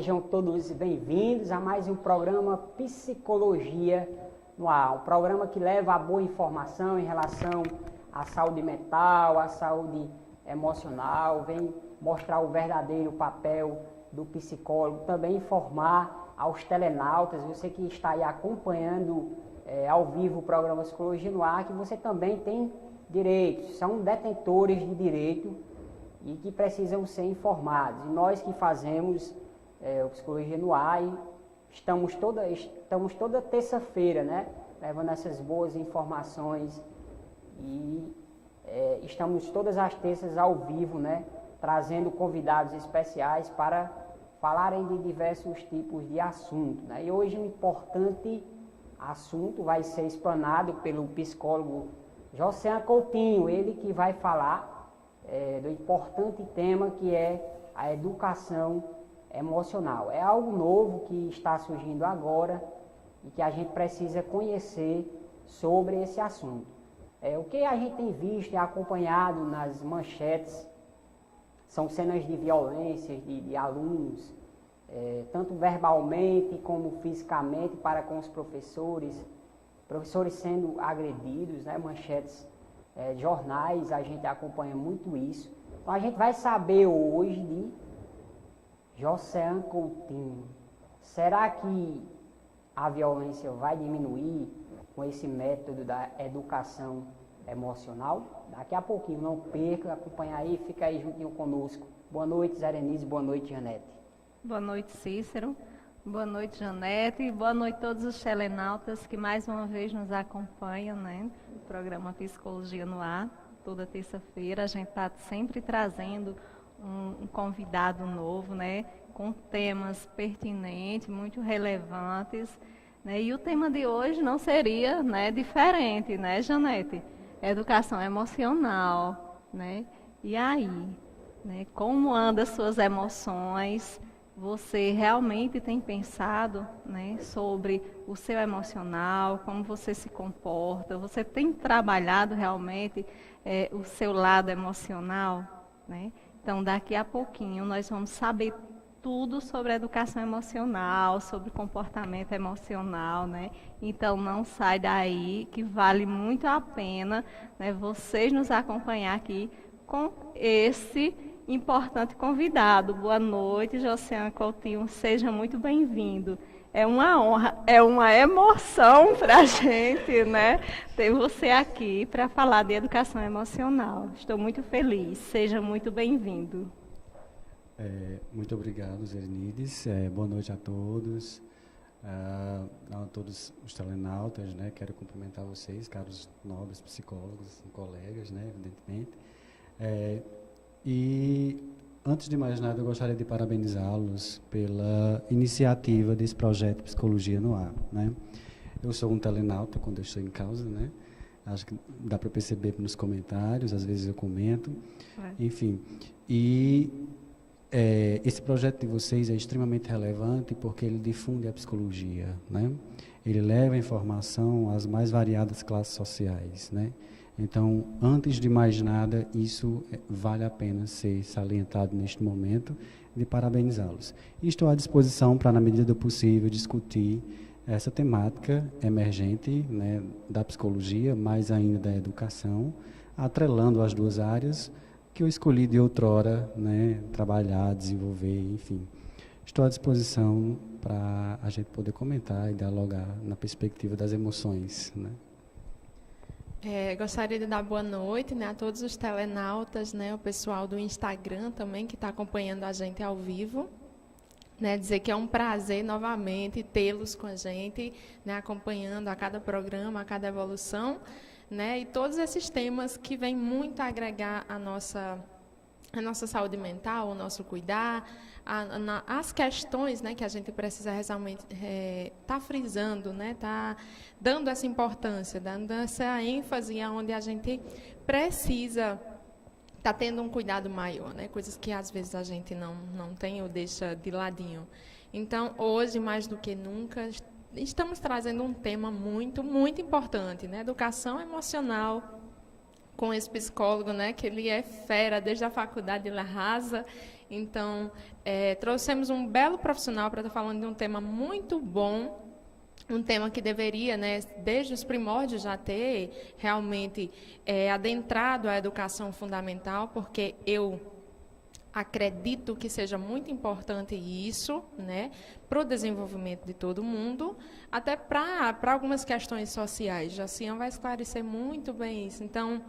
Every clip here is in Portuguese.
sejam todos bem-vindos a mais um programa Psicologia no Ar, um programa que leva a boa informação em relação à saúde mental, à saúde emocional, vem mostrar o verdadeiro papel do psicólogo, também informar aos telenautas, você que está aí acompanhando ao vivo o programa Psicologia no Ar, que você também tem direitos, são detentores de direito e que precisam ser informados. E nós que fazemos o Psicologia no Ar, estamos toda terça-feira, né, levando essas boas informações e estamos todas as terças ao vivo, né, trazendo convidados especiais para falarem de diversos tipos de assuntos, né? E hoje um importante assunto vai ser explanado pelo psicólogo Josean Coutinho, ele que vai falar do importante tema que é a educação emocional. É algo novo que está surgindo agora e que a gente precisa conhecer sobre esse assunto. O que a gente tem visto e acompanhado nas manchetes são cenas de violência de alunos, tanto verbalmente como fisicamente para com os professores sendo agredidos, né? Manchetes de jornais, a gente acompanha muito isso. Então a gente vai saber hoje de Josean Coutinho. Será que a violência vai diminuir com esse método da educação emocional? Daqui a pouquinho, não perca, acompanha aí, fica aí juntinho conosco. Boa noite, Zerenise, boa noite, Janete. Boa noite, Cícero. Boa noite, Janete. Boa noite a todos os telenautas que mais uma vez nos acompanham, né? No programa Psicologia no Ar. Toda terça-feira a gente está sempre trazendo um convidado novo, né? Com temas pertinentes, muito relevantes, né? E o tema de hoje não seria, né, diferente, né, Janete? Educação emocional, né? E aí, né? Como andam as suas emoções? Você realmente tem pensado, né, sobre o seu emocional, como você se comporta? Você tem trabalhado realmente o seu lado emocional, né? Então, daqui a pouquinho nós vamos saber tudo sobre educação emocional, sobre comportamento emocional, né? Então, não sai daí, que vale muito a pena, né, vocês nos acompanhar aqui com esse importante convidado. Boa noite, Josean Coutinho, seja muito bem-vindo. É uma honra, é uma emoção para a gente, né, ter você aqui para falar de educação emocional. Estou muito feliz, seja muito bem-vindo. Muito obrigado, Zerenides. Boa noite a todos, a todos os telenautas, né? Quero cumprimentar vocês, caros nobres psicólogos e colegas, né, evidentemente. E, antes de mais nada, eu gostaria de parabenizá-los pela iniciativa desse projeto Psicologia no Ar, né? Eu sou um telenauta quando eu estou em causa, né? Acho que dá para perceber nos comentários, às vezes eu comento. Enfim, e esse projeto de vocês é extremamente relevante porque ele difunde a psicologia, né? Ele leva a informação às mais variadas classes sociais, né? Então, antes de mais nada, isso vale a pena ser salientado neste momento, de parabenizá-los. E estou à disposição para, na medida do possível, discutir essa temática emergente, né, da psicologia, mais ainda da educação, atrelando as duas áreas que eu escolhi de outrora, né, trabalhar, desenvolver, enfim. Estou à disposição para a gente poder comentar e dialogar na perspectiva das emoções, né? Gostaria de dar boa noite, né, a todos os telenautas, né, o pessoal do Instagram também que está acompanhando a gente ao vivo. Né, dizer que é um prazer novamente tê-los com a gente, né, acompanhando a cada programa, a cada evolução, né, e todos esses temas que vêm muito a agregar a nossa saúde mental, o nosso cuidar, as questões, né, que a gente precisa realmente tá frisando, né, tá dando essa importância, dando essa ênfase aonde a gente precisa tá tendo um cuidado maior, né, coisas que às vezes a gente não tem ou deixa de ladinho. Então, hoje, mais do que nunca, estamos trazendo um tema muito, muito importante, né, educação emocional com esse psicólogo, né, que ele é fera, desde a faculdade ele arrasa. Então, trouxemos um belo profissional para estar falando de um tema muito bom, um tema que deveria, né, desde os primórdios já ter realmente adentrado a educação fundamental, porque eu acredito que seja muito importante isso, né, para o desenvolvimento de todo mundo, até para algumas questões sociais. Jacian vai esclarecer muito bem isso. Então,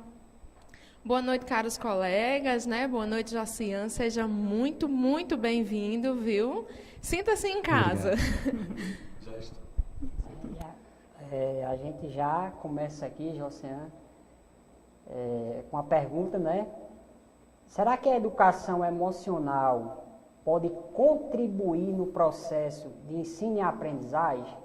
boa noite, caros colegas, né? Boa noite, Jacian. Seja muito, muito bem-vindo, viu? Sinta-se em casa. Já estou. A gente já começa aqui, Jacian, com a pergunta, né? Será que a educação emocional pode contribuir no processo de ensino e aprendizagem,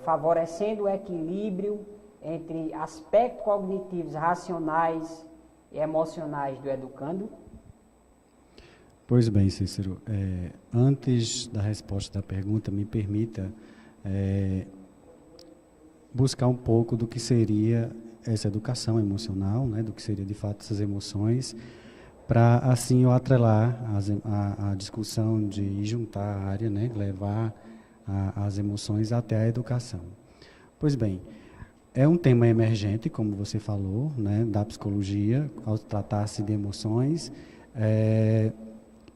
favorecendo o equilíbrio entre aspectos cognitivos, racionais e emocionais do educando? Pois bem, Cícero, antes da resposta da pergunta, me permita buscar um pouco do que seria essa educação emocional, né, do que seria de fato essas emoções, para assim eu atrelar a discussão de juntar a área, né, levar as emoções até a educação. Pois bem, é um tema emergente, como você falou, né, da psicologia, ao tratar-se de emoções,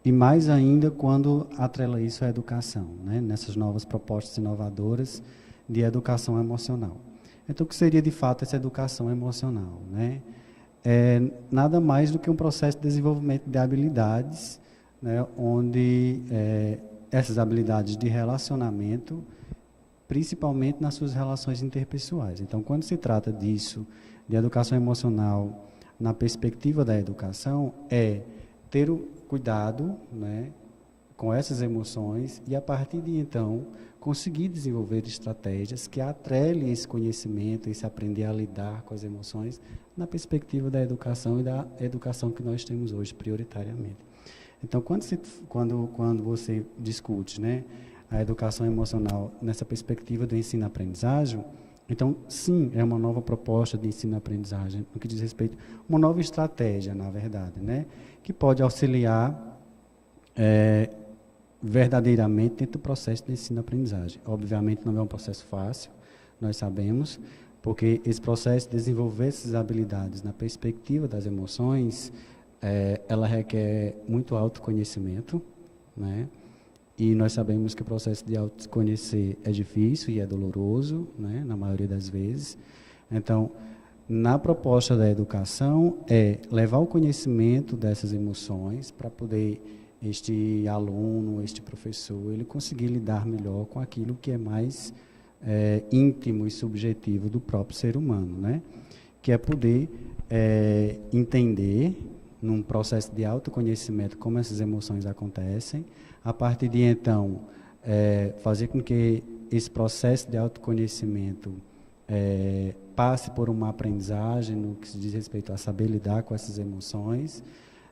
e mais ainda quando atrela isso à educação, né, nessas novas propostas inovadoras de educação emocional. Então, o que seria de fato essa educação emocional, né? É nada mais do que um processo de desenvolvimento de habilidades, né, onde essas habilidades de relacionamento, principalmente nas suas relações interpessoais. Então, quando se trata disso, de educação emocional, na perspectiva da educação, ter o cuidado, né, com essas emoções e, a partir de então, conseguir desenvolver estratégias que atrelem esse conhecimento, esse aprender a lidar com as emoções na perspectiva da educação e da educação que nós temos hoje, prioritariamente. Então, quando você discute, né, a educação emocional nessa perspectiva do ensino-aprendizagem, então, sim, é uma nova proposta de ensino-aprendizagem, no que diz respeito, uma nova estratégia, na verdade, né, que pode auxiliar verdadeiramente dentro do processo de ensino-aprendizagem. Obviamente não é um processo fácil, nós sabemos, porque esse processo de desenvolver essas habilidades na perspectiva das emoções, ela requer muito autoconhecimento, né? E nós sabemos que o processo de autoconhecer é difícil e é doloroso, né, na maioria das vezes. Então, na proposta da educação levar o conhecimento dessas emoções para poder este aluno, este professor, ele conseguir lidar melhor com aquilo que é mais íntimo e subjetivo do próprio ser humano, né? Que é poder entender, num processo de autoconhecimento, como essas emoções acontecem, a partir de então, fazer com que esse processo de autoconhecimento passe por uma aprendizagem no que se diz respeito a saber lidar com essas emoções.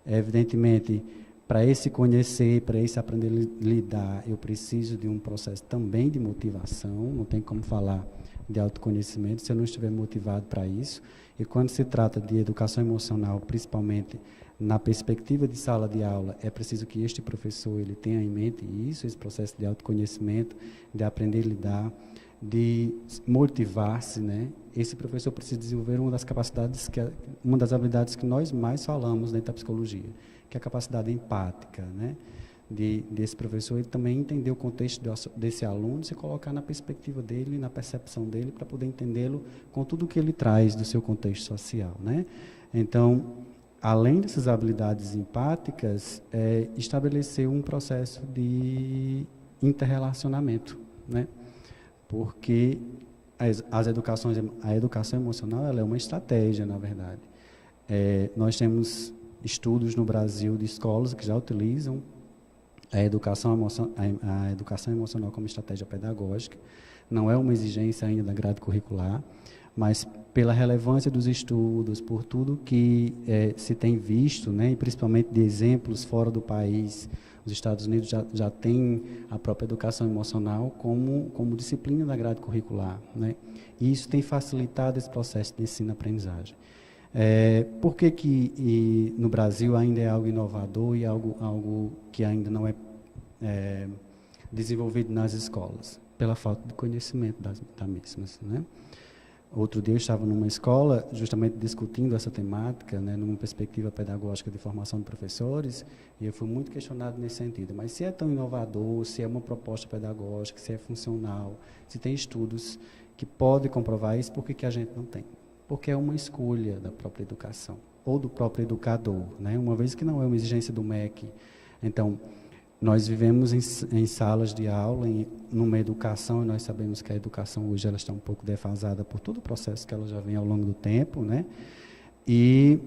Evidentemente, para esse conhecer, para esse aprender a lidar, eu preciso de um processo também de motivação, não tem como falar de autoconhecimento se eu não estiver motivado para isso. E quando se trata de educação emocional, principalmente na perspectiva de sala de aula, é preciso que este professor ele tenha em mente isso, esse processo de autoconhecimento, de aprender a lidar, de motivar-se, né? Esse professor precisa desenvolver uma das habilidades que nós mais falamos dentro da psicologia, que é a capacidade empática, né? Desse professor, ele também entender o contexto desse aluno, se colocar na perspectiva dele, na percepção dele, para poder entendê-lo com tudo o que ele traz do seu contexto social, né? Então, além dessas habilidades empáticas, estabelecer um processo de interrelacionamento, né? Porque a educação emocional ela é uma estratégia, na verdade. Nós temos estudos no Brasil de escolas que já utilizam a educação emocional como estratégia pedagógica. Não é uma exigência ainda da grade curricular, mas pela relevância dos estudos, por tudo que se tem visto, né, e principalmente de exemplos fora do país, os Estados Unidos já têm a própria educação emocional como disciplina da grade curricular, né? E isso tem facilitado esse processo de ensino-aprendizagem. Por que no Brasil ainda é algo inovador e algo que ainda não é desenvolvido nas escolas? Pela falta de conhecimento das mesmas, né? Outro dia eu estava numa escola justamente discutindo essa temática, né, numa perspectiva pedagógica de formação de professores, e eu fui muito questionado nesse sentido. Mas se é tão inovador, se é uma proposta pedagógica, se é funcional, se tem estudos que podem comprovar isso, por que a gente não tem? Porque é uma escolha da própria educação, ou do próprio educador, né? Uma vez que não é uma exigência do MEC. Então, nós vivemos em salas de aula, numa educação, e nós sabemos que a educação hoje ela está um pouco defasada por todo o processo que ela já vem ao longo do tempo, né? E,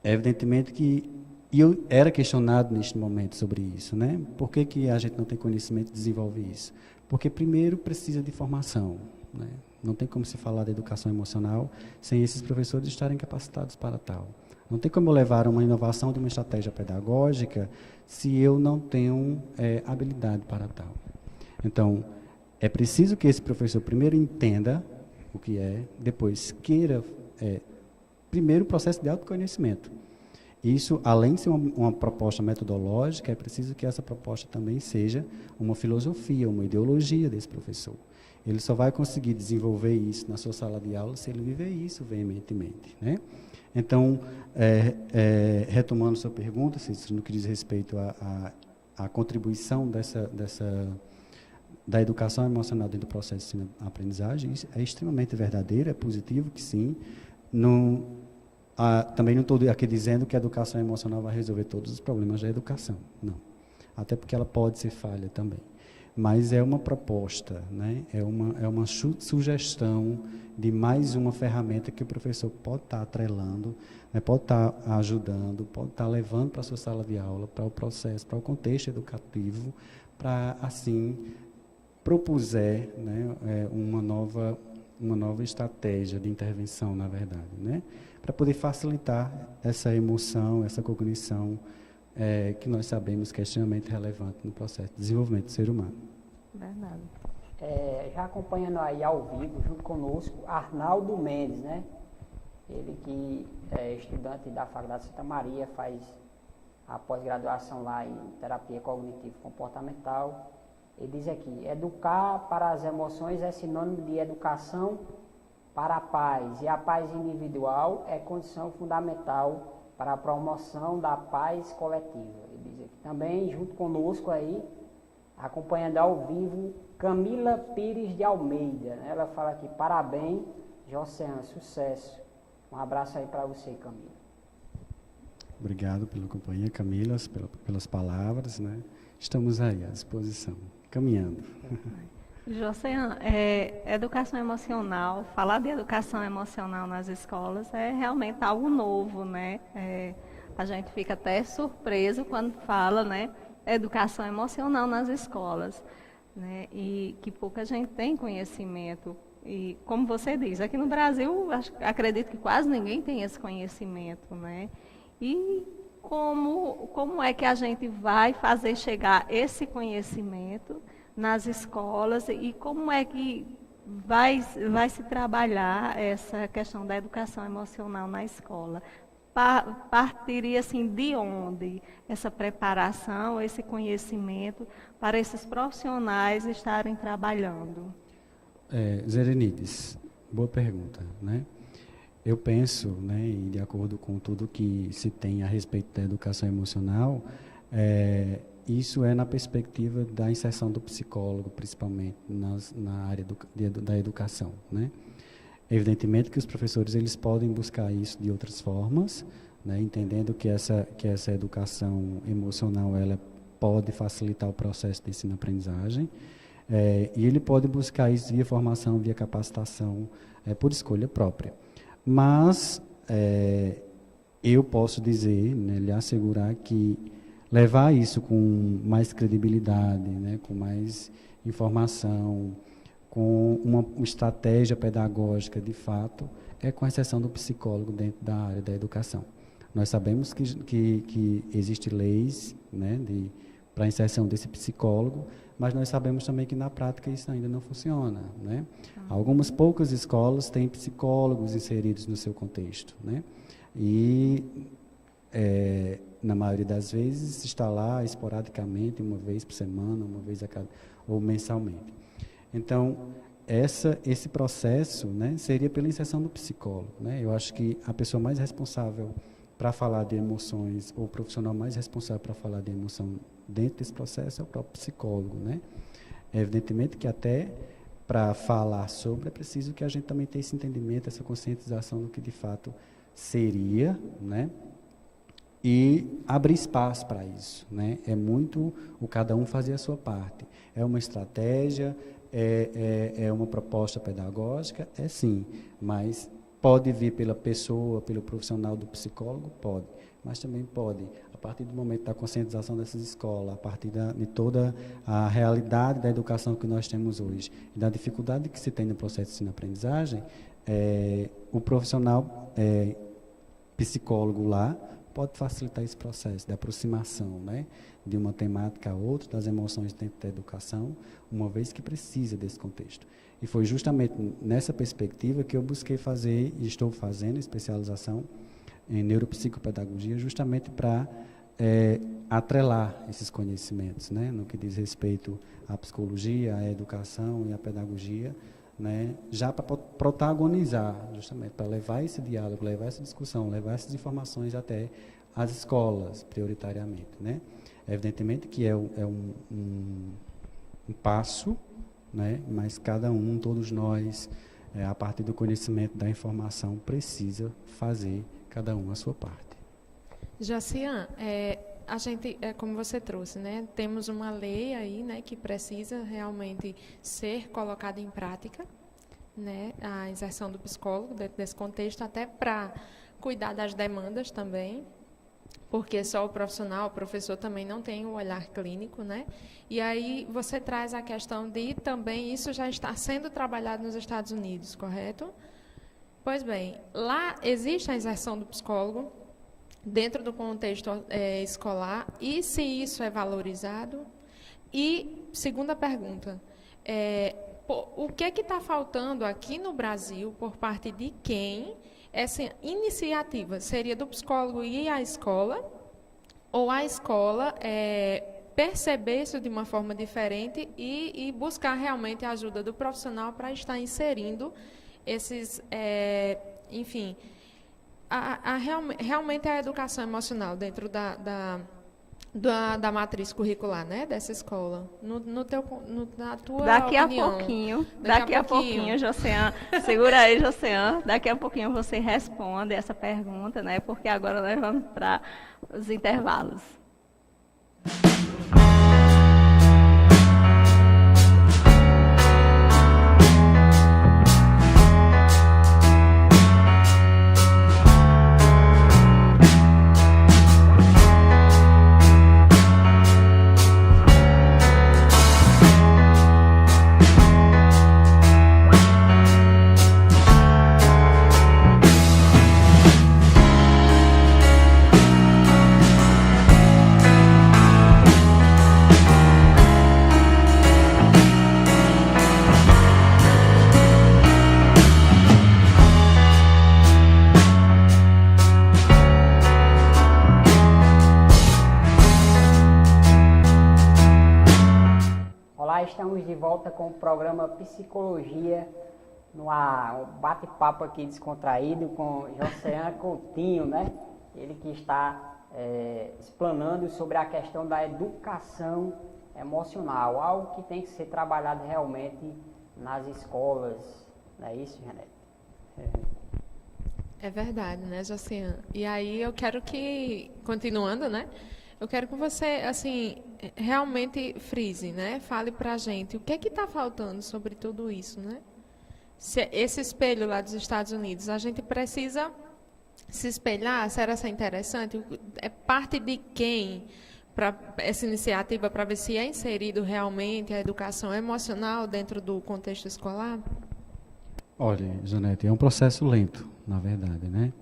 evidentemente que eu era questionado neste momento sobre isso, né? Por que a gente não tem conhecimento e desenvolve isso? Porque, primeiro, precisa de formação, né? Não tem como se falar de educação emocional sem esses professores estarem capacitados para tal. Não tem como eu levar uma inovação de uma estratégia pedagógica se eu não tenho habilidade para tal. Então, é preciso que esse professor primeiro entenda o que é, depois queira, primeiro o processo de autoconhecimento. Isso, além de ser uma proposta metodológica, é preciso que essa proposta também seja uma filosofia, uma ideologia desse professor. Ele só vai conseguir desenvolver isso na sua sala de aula se ele viver isso veementemente, né? Então, retomando sua pergunta, Cícero, no que diz respeito à contribuição da educação emocional dentro do processo de ensino-aprendizagem, isso é extremamente verdadeiro, é positivo que sim. Também não estou aqui dizendo que a educação emocional vai resolver todos os problemas da educação, não. Até porque ela pode ser falha também. Mas é uma proposta, né? É uma sugestão de mais uma ferramenta que o professor pode estar atrelando, né? Pode estar ajudando, pode estar levando para a sua sala de aula, para o processo, para o contexto educativo, para, assim, propuser, né, uma nova estratégia de intervenção, na verdade, né? Para poder facilitar essa emoção, essa cognição, que nós sabemos que é extremamente relevante no processo de desenvolvimento do ser humano. Verdade. Já acompanhando aí ao vivo, junto conosco, Arnaldo Mendes, né? Ele que é estudante da Faculdade Santa Maria, faz a pós-graduação lá em terapia cognitivo-comportamental. Ele diz aqui: educar para as emoções é sinônimo de educação para a paz, e a paz individual é condição fundamental para a promoção da paz coletiva. Ele diz aqui. Também, junto conosco aí, acompanhando ao vivo, Camila Pires de Almeida, né? Ela fala aqui: parabéns, Jocean, sucesso. Um abraço aí para você, Camila. Obrigado pela companhia, Camila, pelas palavras, né? Estamos aí à disposição, caminhando. Jocean, educação emocional, falar de educação emocional nas escolas é realmente algo novo, né? A gente fica até surpreso quando fala, né, educação emocional nas escolas, né? E que pouca gente tem conhecimento. E como você diz, aqui no Brasil, acredito que quase ninguém tem esse conhecimento, né? E como é que a gente vai fazer chegar esse conhecimento nas escolas e como é que vai se trabalhar essa questão da educação emocional na escola? Partiria assim de onde essa preparação, esse conhecimento para esses profissionais estarem trabalhando? Zerenides, boa pergunta, né? Eu penso, né, e de acordo com tudo que se tem a respeito da educação emocional, isso é na perspectiva da inserção do psicólogo, principalmente na área da educação, né? Evidentemente que os professores eles podem buscar isso de outras formas, né, entendendo que essa educação emocional ela pode facilitar o processo de ensino-aprendizagem, e ele pode buscar isso via formação, via capacitação, por escolha própria. Mas eu posso dizer, né, lhe assegurar que levar isso com mais credibilidade, né, com mais informação, com uma estratégia pedagógica de fato, com a exceção do psicólogo dentro da área da educação. Nós sabemos que existem leis, né, para a inserção desse psicólogo, mas nós sabemos também que na prática isso ainda não funciona, né? Algumas poucas escolas têm psicólogos inseridos no seu contexto, né? E na maioria das vezes está lá esporadicamente, uma vez por semana, uma vez ou mensalmente. Então, esse processo, né, seria pela inserção do psicólogo, né? Eu acho que a pessoa mais responsável para falar de emoções, ou o profissional mais responsável para falar de emoção dentro desse processo é o próprio psicólogo, né? Evidentemente que até para falar sobre é preciso que a gente também tenha esse entendimento, essa conscientização do que de fato seria, né? E abrir espaço para isso, né? É muito o cada um fazer a sua parte. É uma estratégia, é uma proposta pedagógica, é sim, mas pode vir pela pessoa, pelo profissional do psicólogo, pode, mas também pode, a partir do momento da conscientização dessas escolas, a partir de toda a realidade da educação que nós temos hoje, e da dificuldade que se tem no processo de ensino-aprendizagem, o profissional psicólogo lá pode facilitar esse processo de aproximação, né, de uma temática a outra, das emoções dentro da educação, uma vez que precisa desse contexto. E foi justamente nessa perspectiva que eu busquei fazer, e estou fazendo, especialização em neuropsicopedagogia, justamente para atrelar esses conhecimentos, né, no que diz respeito à psicologia, à educação e à pedagogia, né, já para protagonizar, justamente, para levar esse diálogo, levar essa discussão, levar essas informações até as escolas, prioritariamente, né. Evidentemente que é um passo, né, mas cada um, todos nós, a partir do conhecimento da informação, precisa fazer cada um a sua parte. Jacian, a gente, como você trouxe, né, temos uma lei aí, né, que precisa realmente ser colocada em prática, né, a inserção do psicólogo dentro desse contexto, até para cuidar das demandas também, porque só o profissional, o professor também não tem o olhar clínico, né? E aí você traz a questão de também isso já está sendo trabalhado nos Estados Unidos, correto? Pois bem, lá existe a inserção do psicólogo dentro do contexto escolar, e se isso é valorizado? E, segunda pergunta, o que é que está faltando aqui no Brasil, por parte de quem, essa iniciativa seria do psicólogo ir à escola, ou a escola perceber isso de uma forma diferente e buscar realmente a ajuda do profissional para estar inserindo esses, enfim, realmente a educação emocional dentro da matriz curricular, né, dessa escola, na tua opinião. Daqui a pouquinho, Jocean, segura aí, Jocean, daqui a pouquinho você responde essa pergunta, né, porque agora nós vamos para os intervalos. Estamos de volta com o programa Psicologia no ar, um bate-papo aqui descontraído com Jocean Coutinho, né? Ele que está explanando sobre a questão da educação emocional, algo que tem que ser trabalhado realmente nas escolas, não é isso, Janete? É verdade, né, Jocean? E aí eu quero que, continuando, né? Eu quero que você, assim, realmente frise, né? Fale para a gente o que é que está faltando sobre tudo isso, né? Esse espelho lá dos Estados Unidos, a gente precisa se espelhar? Será que é interessante? É parte de quem para essa iniciativa, para ver se é inserido realmente a educação emocional dentro do contexto escolar? Olha, Janete, é um processo lento, na verdade, né?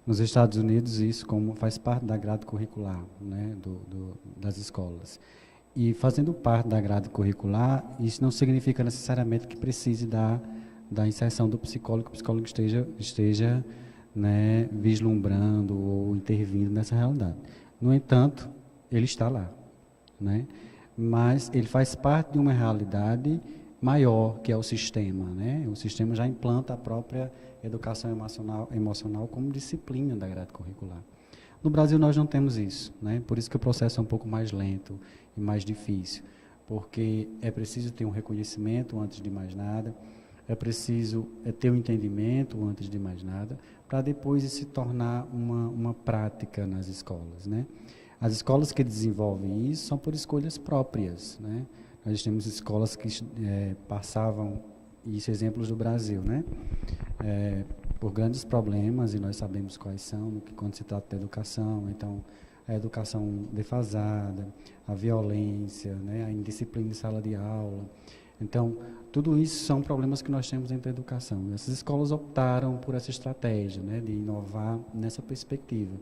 Nos Estados Unidos, isso como faz parte da grade curricular, né, das escolas. E fazendo parte da grade curricular, isso não significa necessariamente que precise da inserção do psicólogo, que o psicólogo esteja né, vislumbrando ou intervindo nessa realidade. No entanto, ele está lá, né? Mas ele faz parte de uma realidade maior, que é o sistema, né? O sistema já implanta a própria educação emocional como disciplina da grade curricular. No Brasil nós não temos isso, né? Por isso que o processo é um pouco mais lento e mais difícil, porque é preciso ter um reconhecimento antes de mais nada, é preciso ter um entendimento antes de mais nada, para depois se tornar uma prática nas escolas, né? As escolas que desenvolvem isso são por escolhas próprias, né? Nós temos escolas que passavam, isso exemplos do Brasil, né? Por grandes problemas, e nós sabemos quais são, quando se trata de educação, então a educação defasada, a violência, né? A indisciplina em sala de aula. Então, tudo isso são problemas que nós temos dentro da educação. Essas escolas optaram por essa estratégia, né, de inovar nessa perspectiva.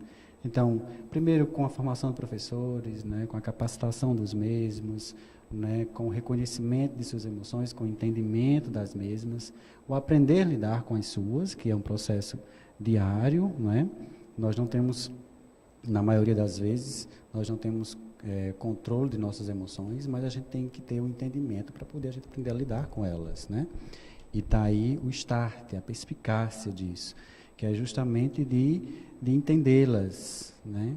Então, primeiro com a formação de professores, né, com a capacitação dos mesmos, né, com o reconhecimento de suas emoções, com o entendimento das mesmas, o aprender a lidar com as suas, que é um processo diário, né? Nós não temos, na maioria das vezes, nós não temos controle de nossas emoções, mas a gente tem que ter o entendimento para poder a gente aprender a lidar com elas, né? E está aí o start, a perspicácia disso, que é justamente de entendê-las, né?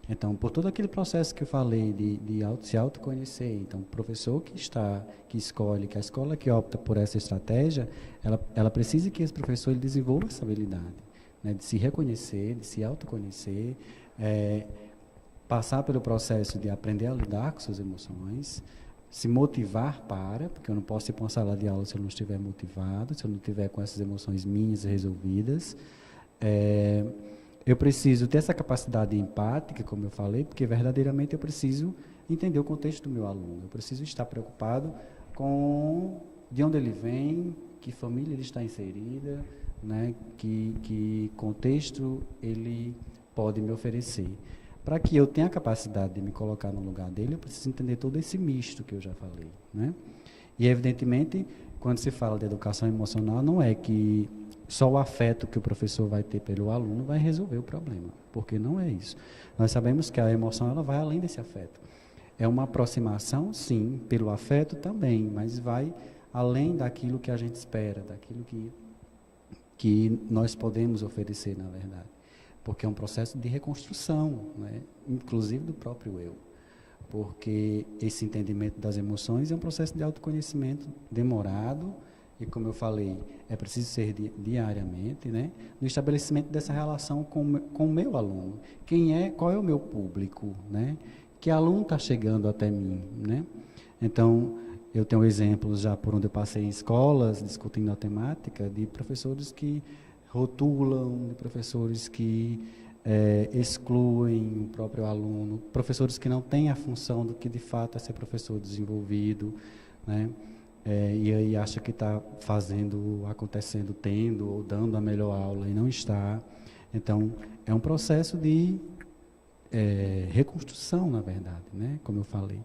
Então, por todo aquele processo que eu falei de se autoconhecer, então, o professor que escolhe, que a escola que opta por essa estratégia, ela precisa que esse professor ele desenvolva essa habilidade, né, de se reconhecer, de se autoconhecer, passar pelo processo de aprender a lidar com suas emoções, se motivar porque eu não posso ir para uma sala de aula se eu não estiver motivado, se eu não estiver com essas emoções minhas resolvidas. Eu preciso ter essa capacidade empática, como eu falei, porque verdadeiramente eu preciso entender o contexto do meu aluno. Eu preciso estar preocupado com de onde ele vem, que família ele está inserida, né, que contexto ele pode me oferecer. Para que eu tenha a capacidade de me colocar no lugar dele, eu preciso entender todo esse misto que eu já falei, né? E, evidentemente, quando se fala de educação emocional, não é que só o afeto que o professor vai ter pelo aluno vai resolver o problema, porque não é isso. Nós sabemos que a emoção ela vai além desse afeto. É uma aproximação, sim, pelo afeto também, mas vai além daquilo que a gente espera, daquilo que nós podemos oferecer, na verdade. Porque é um processo de reconstrução, né? Inclusive do próprio eu. Porque esse entendimento das emoções é um processo de autoconhecimento demorado e, como eu falei, é preciso ser diariamente, né? No estabelecimento dessa relação com o meu aluno. Qual é o meu público, né? Que aluno está chegando até mim, né? Então, eu tenho exemplos já por onde eu passei em escolas, discutindo a temática, de professores que rotulam, de professores que excluem o próprio aluno, professores que não têm a função do que de fato é ser professor desenvolvido, né? E aí acha que está fazendo, acontecendo, tendo ou dando a melhor aula e não está. Então, é um processo de reconstrução, na verdade, né? Como eu falei.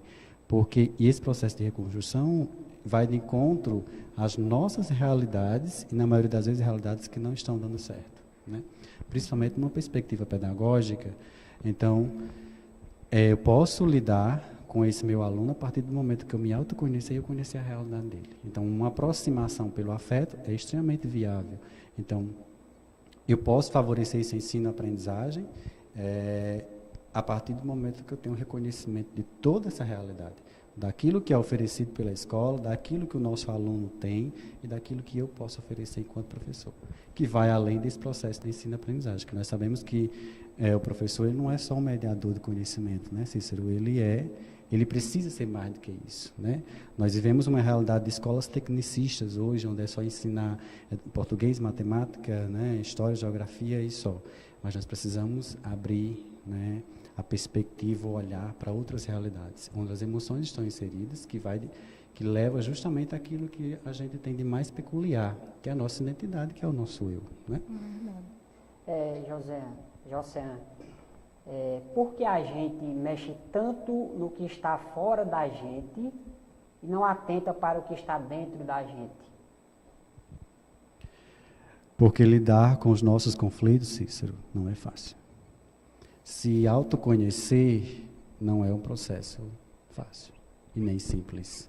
E esse processo de reconstrução vai de encontro às nossas realidades e, na maioria das vezes, realidades que não estão dando certo, né? Principalmente numa perspectiva pedagógica. Então, eu posso lidar com esse meu aluno a partir do momento que eu me autoconhecer e eu conhecer a realidade dele. Então, uma aproximação pelo afeto é extremamente viável. Então, eu posso favorecer esse ensino-aprendizagem a partir do momento que eu tenho reconhecimento de toda essa realidade, daquilo que é oferecido pela escola, daquilo que o nosso aluno tem e daquilo que eu posso oferecer enquanto professor, que vai além desse processo de ensino-aprendizagem, que nós sabemos que o professor ele não é só um mediador de conhecimento, né, Cícero? Ele precisa ser mais do que isso, né? Nós vivemos uma realidade de escolas tecnicistas hoje, onde é só ensinar português, matemática, né, história, geografia e só. Mas nós precisamos abrir, né, a perspectiva, o olhar para outras realidades, onde as emoções estão inseridas, que leva justamente àquilo que a gente tem de mais peculiar, que é a nossa identidade, que é o nosso eu, né? José, por que a gente mexe tanto no que está fora da gente e não atenta para o que está dentro da gente? Porque lidar com os nossos conflitos, Cícero, não é fácil. Se autoconhecer não é um processo fácil e nem simples.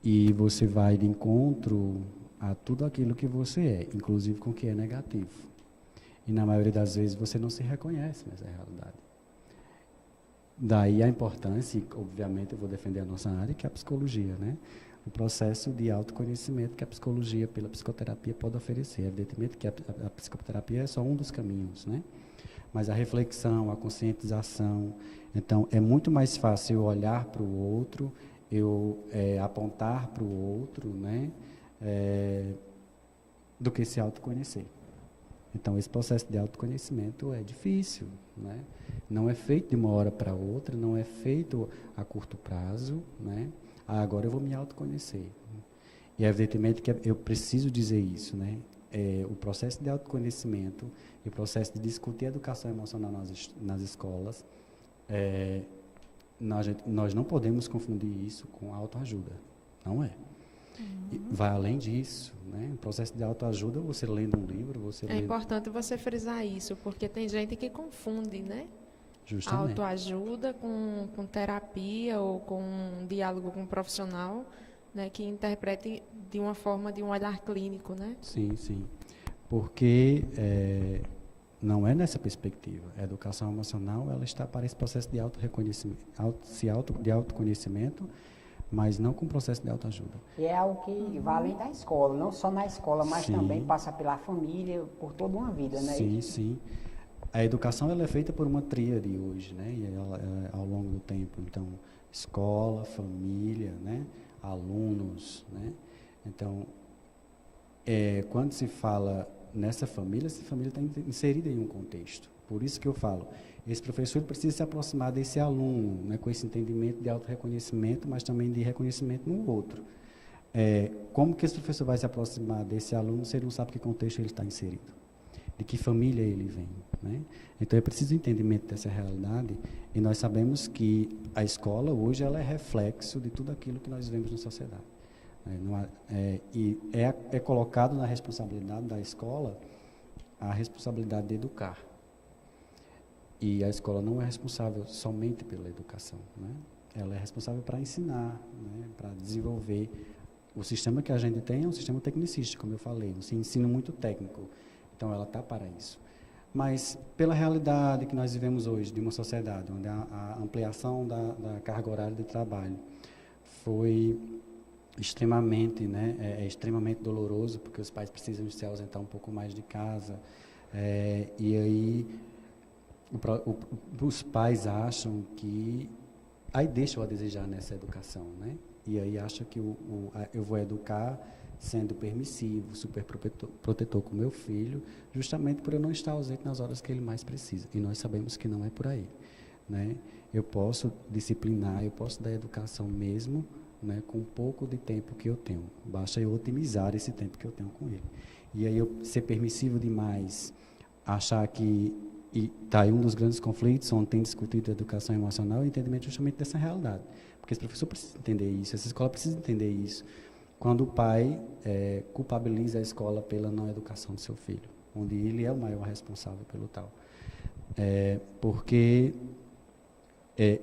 E você vai de encontro a tudo aquilo que você é, inclusive com o que é negativo. E na maioria das vezes você não se reconhece nessa realidade. Daí a importância, e obviamente eu vou defender a nossa área, que é a psicologia, né? O processo de autoconhecimento que a psicologia, pela psicoterapia, pode oferecer. Evidentemente que a psicoterapia é só um dos caminhos, né? Mas a reflexão, a conscientização. Então, é muito mais fácil eu olhar para o outro, eu apontar para o outro, né? Do que se autoconhecer. Então, esse processo de autoconhecimento é difícil, né? Não é feito de uma hora para outra, não é feito a curto prazo, né? Agora eu vou me autoconhecer. E, evidentemente, que eu preciso dizer isso, né? O processo de autoconhecimento e o processo de discutir a educação emocional nas escolas, nós não podemos confundir isso com autoajuda, não é? Vai além disso, né? O processo de autoajuda, você lendo um livro, É importante você frisar isso, porque tem gente que confunde, né? Justamente. Autoajuda com terapia ou com um diálogo com um profissional, né, que interprete de uma forma, de um olhar clínico, né? Sim, sim. Porque não é nessa perspectiva. A educação emocional, ela está para esse processo de autoconhecimento, mas não com o processo de autoajuda. E é algo que vai além da escola, não só na escola, mas também passa pela família, por toda uma vida, né? Sim. A educação ela é feita por uma tríade hoje, né? E ela, ao longo do tempo. Então, escola, família, né? Alunos, né? Então, quando se fala nessa família, essa família está inserida em um contexto. Por isso que eu falo, esse professor precisa se aproximar desse aluno, né? Com esse entendimento de autorreconhecimento, mas também de reconhecimento no outro. Como que esse professor vai se aproximar desse aluno se ele não sabe que contexto ele está inserido? De que família ele vem, né? Então é preciso entendimento dessa realidade, e nós sabemos que a escola hoje ela é reflexo de tudo aquilo que nós vemos na sociedade, né? E é colocado na responsabilidade da escola a responsabilidade de educar, e a escola não é responsável somente pela educação, né? Ela é responsável para ensinar, né? Para desenvolver. O sistema que a gente tem é um sistema tecnicista, como eu falei, um ensino muito técnico. Então, ela está para isso. Mas, pela realidade que nós vivemos hoje, de uma sociedade onde a ampliação da carga horária de trabalho foi extremamente, né, extremamente doloroso, porque os pais precisam se ausentar um pouco mais de casa, e aí os pais acham que... Aí deixam a desejar nessa educação, né? E aí acham que eu vou educar sendo permissivo, super protetor com meu filho, justamente por eu não estar ausente nas horas que ele mais precisa. E nós sabemos que não é por aí, né? Eu posso disciplinar, eu posso dar educação mesmo, né, com um pouco de tempo que eu tenho. Basta eu otimizar esse tempo que eu tenho com ele. E aí eu ser permissivo demais, achar que... E está aí um dos grandes conflitos onde tem discutido a educação emocional e o entendimento justamente dessa realidade. Porque esse professor precisa entender isso, essa escola precisa entender isso. Quando o pai culpabiliza a escola pela não educação do seu filho, onde ele é o maior responsável pelo tal. Porque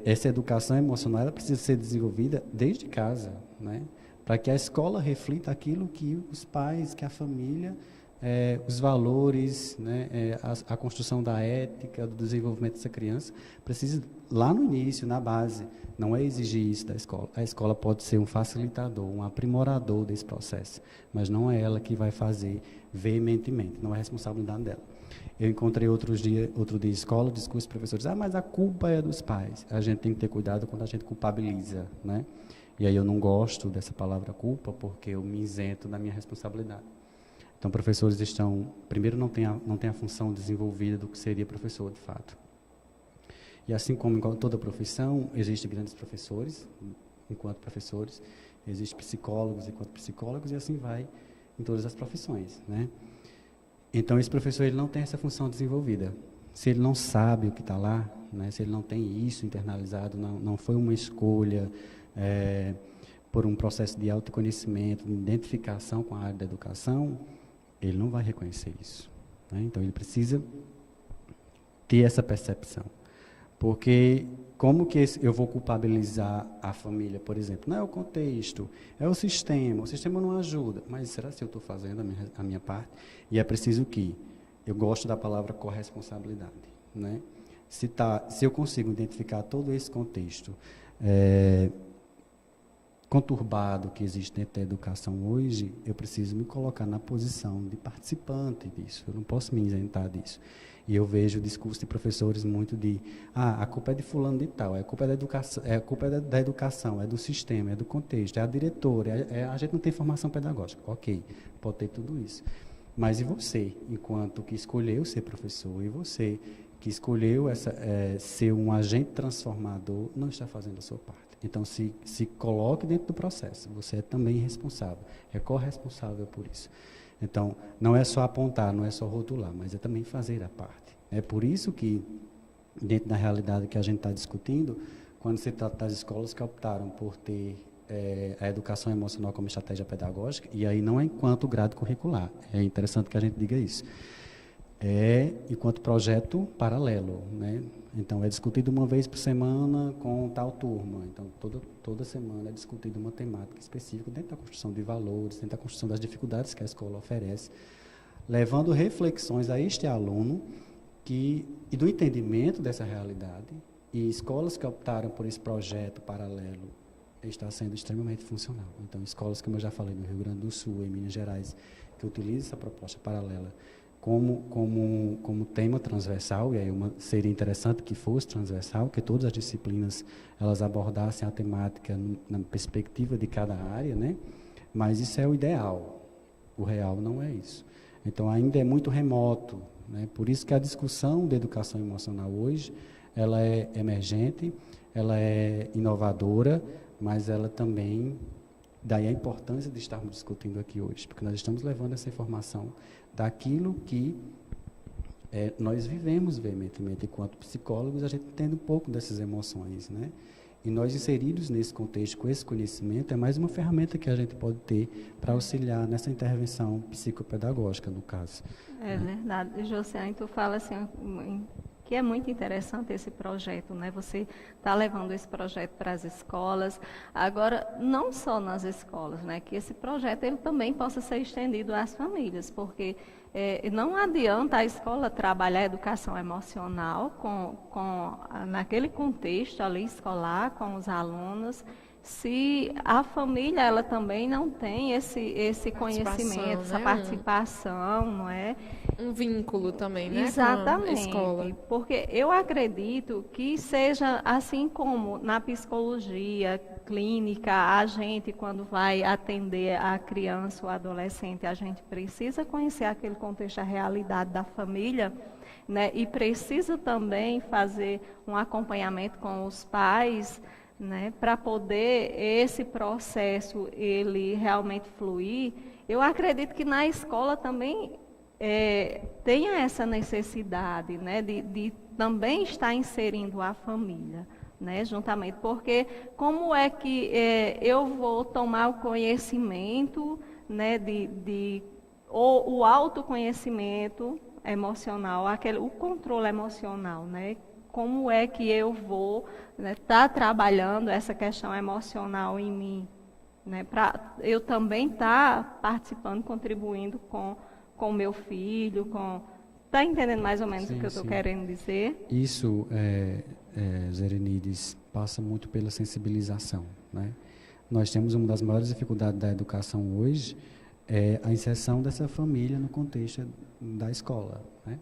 essa educação emocional ela precisa ser desenvolvida desde casa, né? Para que a escola reflita aquilo que os pais, que a família, os valores, né? A construção da ética, do desenvolvimento dessa criança, precisa, lá no início, na base, não é exigir isso da escola. A escola pode ser um facilitador, um aprimorador desse processo, mas não é ela que vai fazer veementemente, não é responsabilidade dela. Eu encontrei outro dia escola, discurso, professores, mas a culpa é dos pais. A gente tem que ter cuidado quando a gente culpabiliza, né? E aí eu não gosto dessa palavra culpa, porque eu me isento da minha responsabilidade. Então, professores primeiro não tem a função desenvolvida do que seria professor, de fato. E assim como em toda profissão, existem grandes professores, enquanto professores, existem psicólogos enquanto psicólogos, e assim vai em todas as profissões, né? Então, esse professor ele não tem essa função desenvolvida. se ele não sabe o que está lá, né, se ele não tem isso internalizado, não foi uma escolha por um processo de autoconhecimento, de identificação com a área da educação, ele não vai reconhecer isso, né? Então, ele precisa ter essa percepção. Porque como que eu vou culpabilizar a família, por exemplo? Não é o contexto, é o sistema não ajuda. Mas será que eu estou fazendo a minha parte? E é preciso que, eu gosto da palavra corresponsabilidade, né? Se eu consigo identificar todo esse contexto conturbado que existe dentro da educação hoje, eu preciso me colocar na posição de participante disso, eu não posso me isentar disso. E eu vejo o discurso de professores muito de, a culpa é de fulano de tal, a culpa é da educação, é do sistema, é do contexto, é a diretora, a gente não tem formação pedagógica. Ok, pode ter tudo isso. Mas e você, enquanto que escolheu ser professor, e você que escolheu ser um agente transformador, não está fazendo a sua parte. Então, se coloque dentro do processo, você é também responsável, é corresponsável por isso. Então, não é só apontar, não é só rotular, mas é também fazer a parte. É por isso que, dentro da realidade que a gente está discutindo, quando se trata das escolas que optaram por ter a educação emocional como estratégia pedagógica, e aí não é enquanto grade curricular, é interessante que a gente diga isso, enquanto projeto paralelo, né? Então, é discutido uma vez por semana com tal turma. Então, toda semana é discutida uma temática específica dentro da construção de valores, dentro da construção das dificuldades que a escola oferece, levando reflexões a este aluno e do entendimento dessa realidade. E escolas que optaram por esse projeto paralelo está sendo extremamente funcional. Então, escolas, como eu já falei, no Rio Grande do Sul, em Minas Gerais, que utilizam essa proposta paralela como tema transversal, e aí seria interessante que fosse transversal, que todas as disciplinas elas abordassem a temática na perspectiva de cada área, né? Mas isso é o ideal, o real não é isso. Então, ainda é muito remoto, né? Por isso que a discussão da educação emocional hoje, ela é emergente, ela é inovadora, mas ela também, daí a importância de estarmos discutindo aqui hoje, porque nós estamos levando essa informação daquilo que nós vivemos veementemente enquanto psicólogos, a gente entende um pouco dessas emoções, né? E nós inseridos nesse contexto, com esse conhecimento, é mais uma ferramenta que a gente pode ter para auxiliar nessa intervenção psicopedagógica, no caso. É verdade. Josiane, tu fala assim, que é muito interessante esse projeto, né? Você está levando esse projeto para as escolas. Agora, não só nas escolas, né? Que esse projeto ele também possa ser estendido às famílias, porque não adianta a escola trabalhar a educação emocional naquele contexto ali escolar, com os alunos, se a família ela também não tem esse conhecimento, essa participação, não é? Um vínculo também, né? Exatamente, com a escola. porque eu acredito que seja assim como na psicologia clínica, a gente quando vai atender a criança ou adolescente, a gente precisa conhecer aquele contexto, a realidade da família, né? E precisa também fazer um acompanhamento com os pais, né, para poder esse processo ele realmente fluir. Eu acredito que na escola também tenha essa necessidade, né, de também estar inserindo a família, né, juntamente, porque como é que eu vou tomar o conhecimento, né, o autoconhecimento emocional, o controle emocional, né? Como é que eu vou estar trabalhando essa questão emocional em mim, né, para eu também estar participando, contribuindo com o meu filho, está entendendo mais ou menos o que eu estou querendo dizer? Isso, Zerenides, passa muito pela sensibilização, né? Nós temos uma das maiores dificuldades da educação hoje, a inserção dessa família no contexto da escola, né?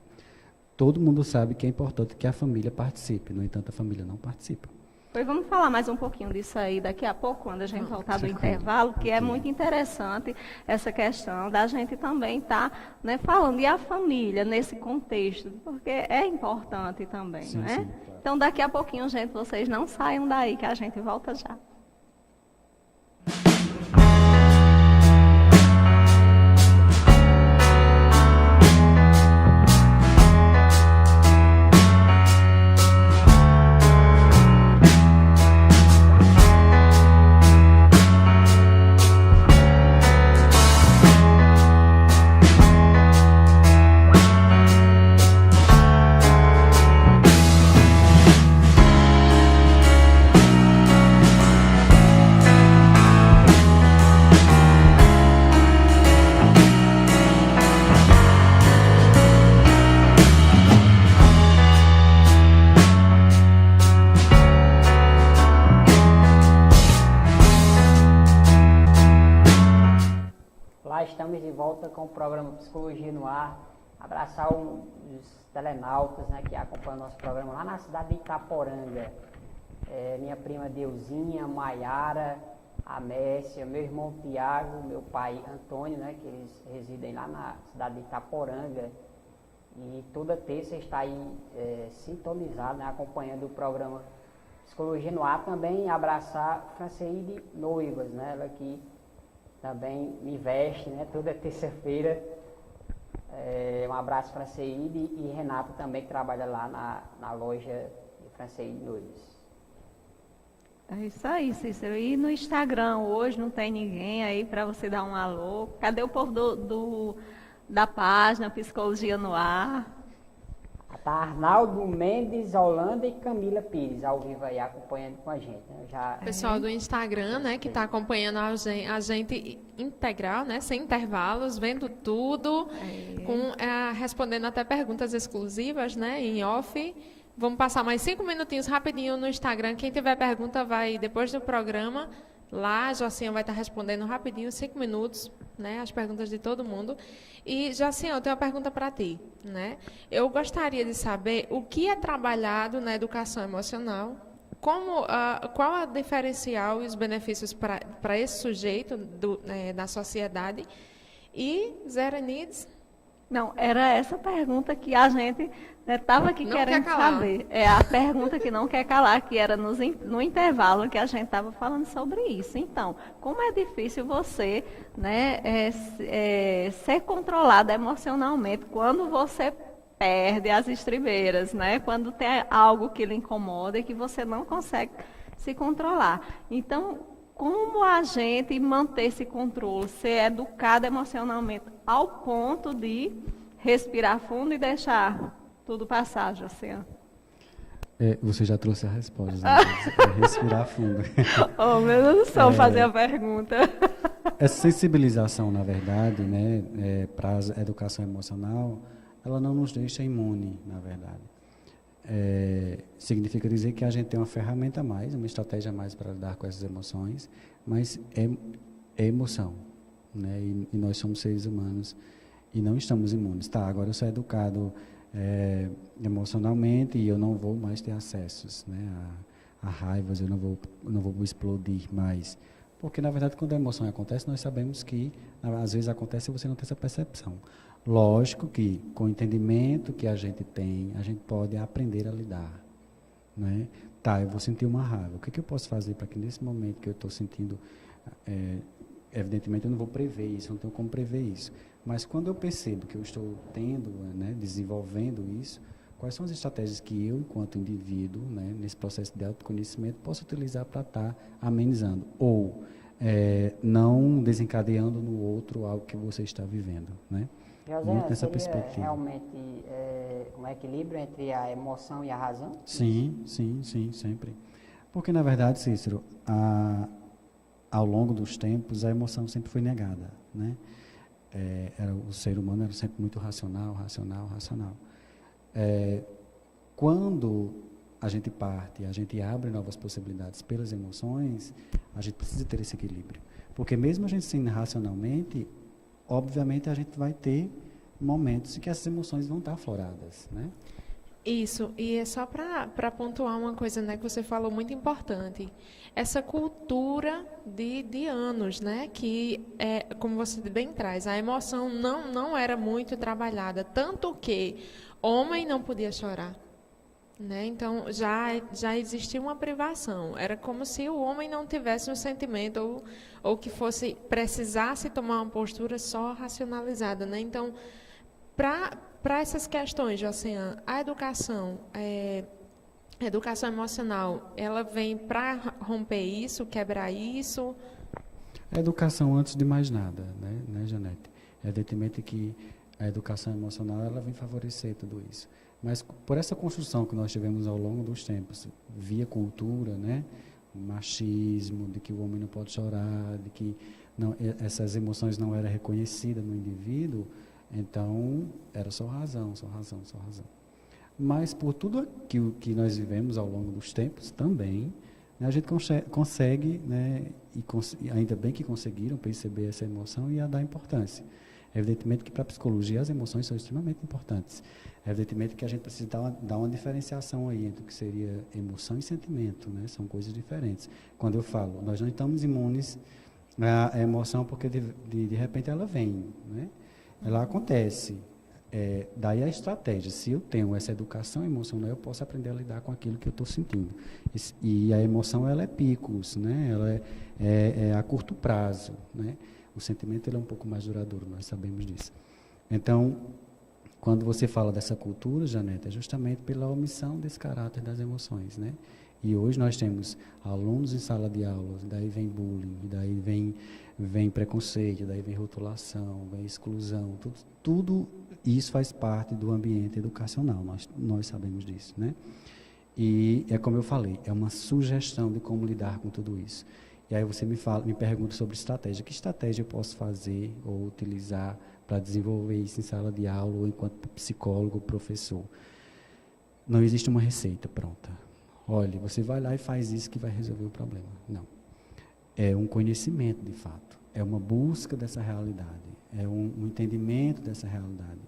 Todo mundo sabe que é importante que a família participe, no entanto, a família não participa. Pois vamos falar mais um pouquinho disso aí daqui a pouco, quando a gente voltar do intervalo, que é muito interessante essa questão da gente também estar, né, falando, e a família nesse contexto, porque é importante também, sim, né? Sim, claro. Então, daqui a pouquinho, gente, vocês não saiam daí, que a gente volta já. estamos de volta com o programa Psicologia no Ar. Abraçar os telenautas, né, que acompanham o nosso programa lá na cidade de Itaporanga. Minha prima Deusinha, Maiara, a Messia, meu irmão Tiago, meu pai Antônio, né, que eles residem lá na cidade de Itaporanga. E toda terça está aí sintonizado, né, acompanhando o programa Psicologia no Ar. Também abraçar Franceide Noivas, né, ela que também me veste, né, toda terça-feira. Um abraço para Franceide e Renato também, que trabalha lá na loja de Franceide Noivas. É isso aí, Cícero. E no Instagram hoje não tem ninguém aí para você dar um alô? Cadê o povo da página Psicologia no Ar? Tá Arnaldo Mendes, Holanda e Camila Pires, ao vivo aí, acompanhando com a gente. Né? Pessoal do Instagram, né, que está acompanhando a gente integral, né, sem intervalos, vendo tudo, respondendo até perguntas exclusivas, né, em off. Vamos passar mais 5 minutinhos rapidinho no Instagram. Quem tiver pergunta vai, depois do programa, lá a Jocinha vai estar respondendo rapidinho, 5 minutos, né, as perguntas de todo mundo. E, Jocinha, eu tenho uma pergunta para ti, né? Eu gostaria de saber o que é trabalhado na educação emocional, qual é o diferencial e os benefícios para esse sujeito da sociedade. E, Zero Needs? Não, era essa pergunta que a gente estava aqui querendo saber. É a pergunta que não quer calar, que era no intervalo que a gente estava falando sobre isso. Então, como é difícil você, né, ser controlado emocionalmente quando você perde as estribeiras, né? Quando tem algo que lhe incomoda e que você não consegue se controlar. Então, como a gente manter esse controle, ser educado emocionalmente ao ponto de respirar fundo e deixar tudo passar, Jocinha? Você já trouxe a resposta, né? Respirar fundo. Oh, meu Deus do céu, fazer a pergunta. Essa sensibilização, na verdade, né, para a educação emocional, ela não nos deixa imune, na verdade. Significa dizer que a gente tem uma ferramenta a mais, uma estratégia a mais para lidar com essas emoções, mas é emoção, né? E nós somos seres humanos e não estamos imunes. Tá, agora eu sou educado emocionalmente e eu não vou mais ter acessos, né, a raivas, eu não vou explodir mais. Porque, na verdade, quando a emoção acontece, nós sabemos que, às vezes, acontece e você não tem essa percepção. Lógico que, com o entendimento que a gente tem, a gente pode aprender a lidar. Né? Tá, eu vou sentir uma raiva. O que eu posso fazer para que, nesse momento que eu estou sentindo, evidentemente, eu não vou prever isso, não tenho como prever isso. Mas, quando eu percebo que eu estou tendo, né, desenvolvendo isso, quais são as estratégias que eu, enquanto indivíduo, né, nesse processo de autoconhecimento, posso utilizar para estar amenizando? Ou não desencadeando no outro algo que você está vivendo, né? José, seria realmente um equilíbrio entre a emoção e a razão? Sim, sempre. Porque, na verdade, Cícero, ao longo dos tempos, a emoção sempre foi negada, né? O ser humano era sempre muito racional. Quando a gente parte, a gente abre novas possibilidades pelas emoções, a gente precisa ter esse equilíbrio. Porque mesmo a gente sendo racionalmente, obviamente a gente vai ter momentos em que essas emoções vão estar afloradas, né? Isso, e é só para pontuar uma coisa, né, que você falou muito importante. Essa cultura de anos, né, que, como você bem traz, a emoção não era muito trabalhada, tanto que homem não podia chorar. Né? Então, já existia uma privação. Era como se o homem não tivesse um sentimento ou que precisasse tomar uma postura só racionalizada. Né? Então, para essas questões, Jocinha, a educação emocional, ela vem para romper isso, quebrar isso? A educação, antes de mais nada, né, Janete? Evidentemente que a educação emocional ela vem favorecer tudo isso. Mas por essa construção que nós tivemos ao longo dos tempos, via cultura, né, machismo, de que o homem não pode chorar, de que essas emoções não eram reconhecidas no indivíduo, então era só razão. Mas por tudo aquilo que nós vivemos ao longo dos tempos também, A gente consegue, né, e ainda bem que conseguiram perceber essa emoção e a dar importância. Evidentemente que para a psicologia as emoções são extremamente importantes. Evidentemente que a gente precisa dar uma diferenciação aí entre o que seria emoção e sentimento, né? São coisas diferentes. Quando eu falo, nós não estamos imunes à emoção porque de repente ela vem, né? Ela acontece. Daí a estratégia. Se eu tenho essa educação emocional, eu posso aprender a lidar com aquilo que eu estou sentindo. E a emoção, ela é picos, né? Ela é a curto prazo, né? O sentimento, ele é um pouco mais duradouro, nós sabemos disso. Então, quando você fala dessa cultura, Janete, é justamente pela omissão desse caráter das emoções, né? E hoje nós temos alunos em sala de aula, daí vem bullying, daí vem preconceito, daí vem rotulação, vem exclusão, tudo isso faz parte do ambiente educacional, nós sabemos disso, né? E é como eu falei, é uma sugestão de como lidar com tudo isso. E aí você me pergunta sobre estratégia. Que estratégia eu posso fazer ou utilizar para desenvolver isso em sala de aula ou enquanto psicólogo ou professor? Não existe uma receita pronta. Olha, você vai lá e faz isso que vai resolver o problema. Não. É um conhecimento, de fato. É uma busca dessa realidade. É um entendimento dessa realidade.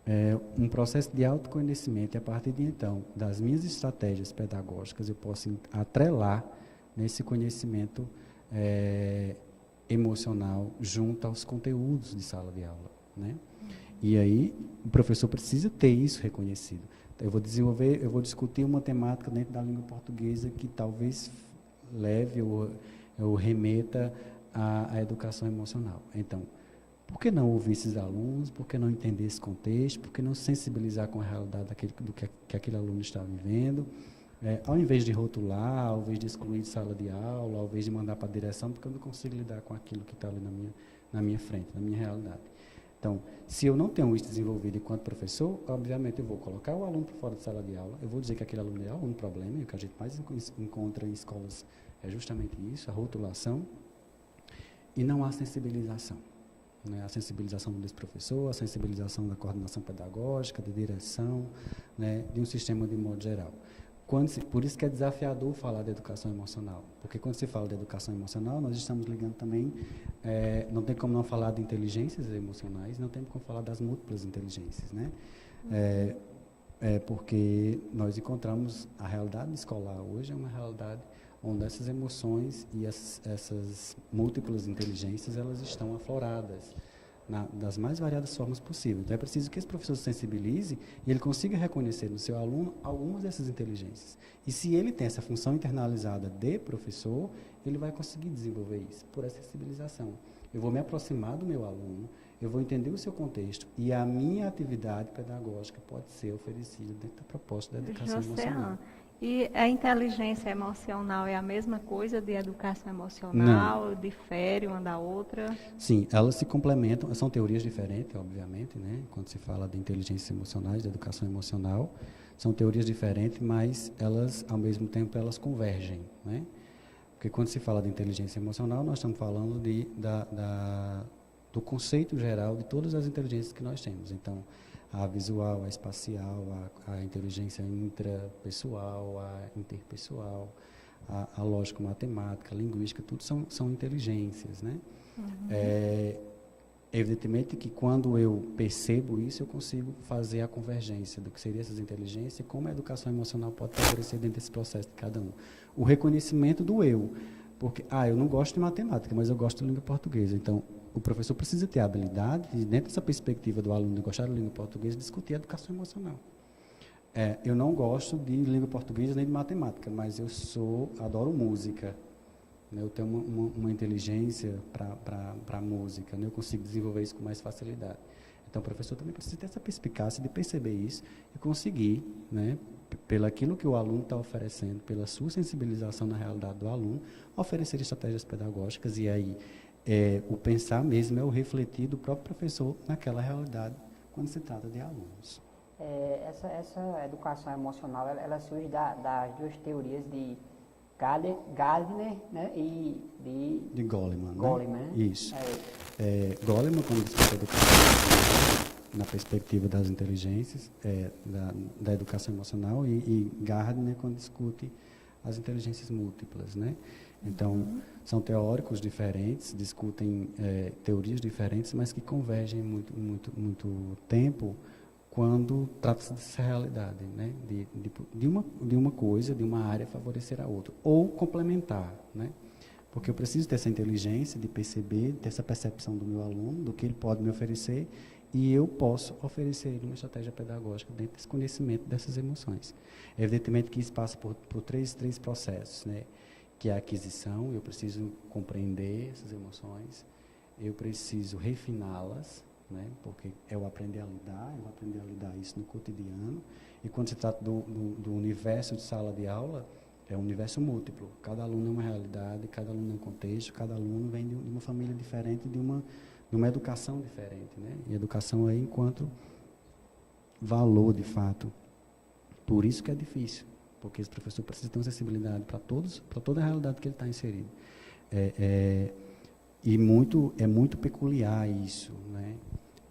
É um processo de autoconhecimento. E a partir de então, das minhas estratégias pedagógicas, eu posso atrelar nesse conhecimento emocional junto aos conteúdos de sala de aula, né? E aí o professor precisa ter isso reconhecido. Eu vou discutir uma temática dentro da língua portuguesa que talvez leve ou remeta à educação emocional. Então, por que não ouvir esses alunos? Por que não entender esse contexto? Por que não sensibilizar com a realidade do que aquele aluno está vivendo? Ao invés de rotular, ao invés de excluir de sala de aula, ao invés de mandar para a direção, porque eu não consigo lidar com aquilo que está ali na minha frente, na minha realidade. Então, se eu não tenho isso desenvolvido enquanto professor, obviamente eu vou colocar o aluno para fora de sala de aula, eu vou dizer que aquele aluno é um problema, e o que a gente mais encontra em escolas é justamente isso, a rotulação, e não há sensibilização. Né? A sensibilização desse professor, a sensibilização da coordenação pedagógica, da direção, né? De um sistema de modo geral. Por isso que é desafiador falar de educação emocional, porque quando se fala de educação emocional, nós estamos ligando também, não tem como não falar de inteligências emocionais, não tem como falar das múltiplas inteligências, né? Porque nós encontramos a realidade escolar hoje é uma realidade onde essas emoções e essas múltiplas inteligências, elas estão afloradas das mais variadas formas possíveis. Então, é preciso que esse professor se sensibilize e ele consiga reconhecer no seu aluno algumas dessas inteligências. E se ele tem essa função internalizada de professor, ele vai conseguir desenvolver isso por essa sensibilização. Eu vou me aproximar do meu aluno, eu vou entender o seu contexto e a minha atividade pedagógica pode ser oferecida dentro da proposta da educação emocional. E a inteligência emocional é a mesma coisa de educação emocional? Não. Difere uma da outra? Sim, elas se complementam, são teorias diferentes, obviamente, né? Quando se fala de inteligências emocionais, de educação emocional, são teorias diferentes, mas elas, ao mesmo tempo, elas convergem, né? Porque quando se fala de inteligência emocional, nós estamos falando do conceito geral de todas as inteligências que nós temos. Então, a visual, a espacial, a inteligência intrapessoal, a interpessoal, a lógico-matemática, a linguística, tudo são inteligências, né? Evidentemente que quando eu percebo isso, eu consigo fazer a convergência do que seriam essas inteligências e como a educação emocional pode favorecer dentro desse processo de cada um. O reconhecimento do eu, porque, eu não gosto de matemática, mas eu gosto de língua portuguesa, então o professor precisa ter a habilidade, de, dentro dessa perspectiva do aluno de gostar da língua portuguesa, discutir a educação emocional. Eu não gosto de língua portuguesa nem de matemática, mas adoro música. Né? Eu tenho uma inteligência para a música, né? Eu consigo desenvolver isso com mais facilidade. Então, o professor também precisa ter essa perspicácia de perceber isso e conseguir, né, pelo aquilo que o aluno está oferecendo, pela sua sensibilização na realidade do aluno, oferecer estratégias pedagógicas e aí o pensar mesmo é o refletir do próprio professor naquela realidade quando se trata de alunos. Essa educação emocional, ela surge das duas teorias de Gardner, né, e de Goleman. Goleman, né? Isso. Goleman, quando discute a educação na perspectiva das inteligências, da educação emocional, e Gardner, quando discute as inteligências múltiplas, né? Então, são teóricos diferentes, discutem teorias diferentes, mas que convergem muito tempo quando trata-se dessa realidade, né? De uma coisa, de uma área favorecer a outra, ou complementar, né? Porque eu preciso ter essa inteligência de perceber, ter essa percepção do meu aluno, do que ele pode me oferecer, e eu posso oferecer uma estratégia pedagógica dentro desse conhecimento dessas emoções. Evidentemente que isso passa por três processos, né? Que é a aquisição, eu preciso compreender essas emoções, eu preciso refiná-las, né? Porque eu vou aprender a lidar isso no cotidiano, e quando se trata do universo de sala de aula, é um universo múltiplo, cada aluno é uma realidade, cada aluno é um contexto, cada aluno vem de uma família diferente, de uma educação diferente, né? E educação aí enquanto valor, de fato. Por isso que é difícil, porque esse professor precisa ter uma sensibilidade para toda a realidade que ele está inserido. E é muito peculiar isso, né?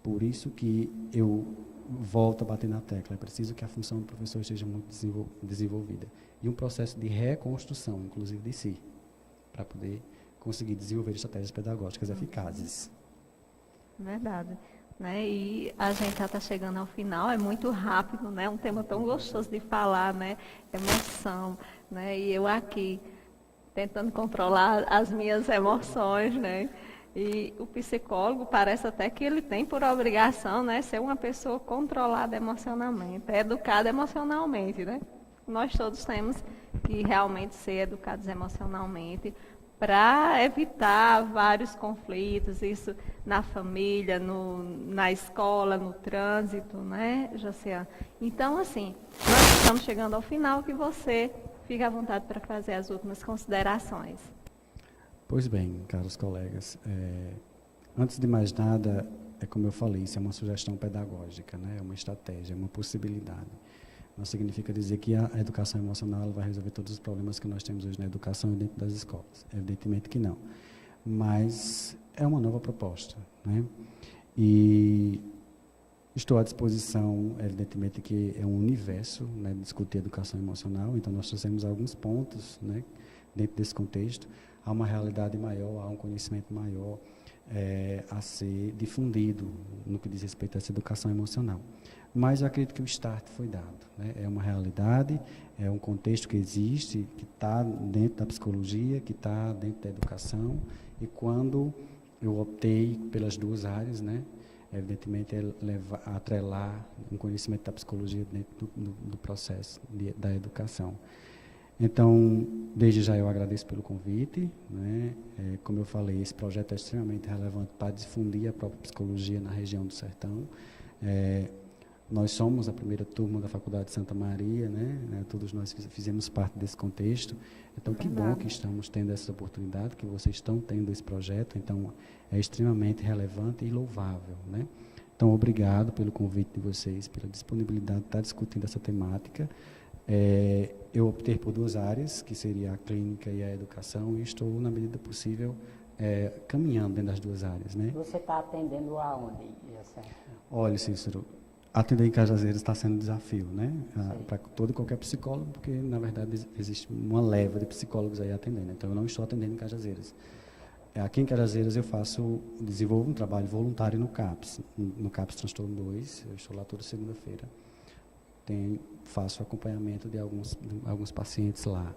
Por isso que eu volto a bater na tecla. É preciso que a função do professor esteja muito desenvolvida. E um processo de reconstrução, inclusive de si, para poder conseguir desenvolver estratégias pedagógicas eficazes. Verdade. Né? E a gente já está chegando ao final, é muito rápido, né? Um tema tão gostoso de falar, né? Emoção, né? E eu aqui tentando controlar as minhas emoções, né? E o psicólogo parece até que ele tem por obrigação, né, ser uma pessoa controlada emocionalmente, educada emocionalmente, né? Nós todos temos que realmente ser educados emocionalmente para evitar vários conflitos, isso na família, na escola, no trânsito, né, Josiane? Então, assim, nós estamos chegando ao final, que você fique à vontade para fazer as últimas considerações. Pois bem, caros colegas, antes de mais nada, é como eu falei, isso é uma sugestão pedagógica, né? É uma estratégia, é uma possibilidade. Não significa dizer que a educação emocional ela vai resolver todos os problemas que nós temos hoje na educação e dentro das escolas. Evidentemente que não. Mas é uma nova proposta, né? E estou à disposição, evidentemente que é um universo, né, discutir educação emocional, então nós trouxemos alguns pontos, né, dentro desse contexto. Há uma realidade maior, há um conhecimento maior a ser difundido no que diz respeito a essa educação emocional. Mas eu acredito que o start foi dado, né? É uma realidade, é um contexto que existe, que está dentro da psicologia, que está dentro da educação, e quando eu optei pelas duas áreas, né, evidentemente atrelar um conhecimento da psicologia dentro do processo da educação. Então, desde já eu agradeço pelo convite, né? Como eu falei, esse projeto é extremamente relevante para difundir a própria psicologia na região do Sertão. Nós somos a primeira turma da Faculdade de Santa Maria, né? Todos nós fizemos parte desse contexto. Então, que bom que estamos tendo essa oportunidade, que vocês estão tendo esse projeto. Então, é extremamente relevante e louvável, né? Então, obrigado pelo convite de vocês, pela disponibilidade de estar discutindo essa temática. Eu optei por duas áreas, que seria a clínica e a educação, e estou, na medida possível, caminhando dentro das duas áreas, né? Você está atendendo aonde, José? Olha, Cícero, atender em Cajazeiras está sendo um desafio, né? Para todo e qualquer psicólogo, porque, na verdade, existe uma leva de psicólogos aí atendendo. Então, eu não estou atendendo em Cajazeiras. Aqui em Cajazeiras eu desenvolvo um trabalho voluntário no CAPS, no CAPS Transtorno 2, eu estou lá toda segunda-feira. Faço acompanhamento de alguns pacientes lá,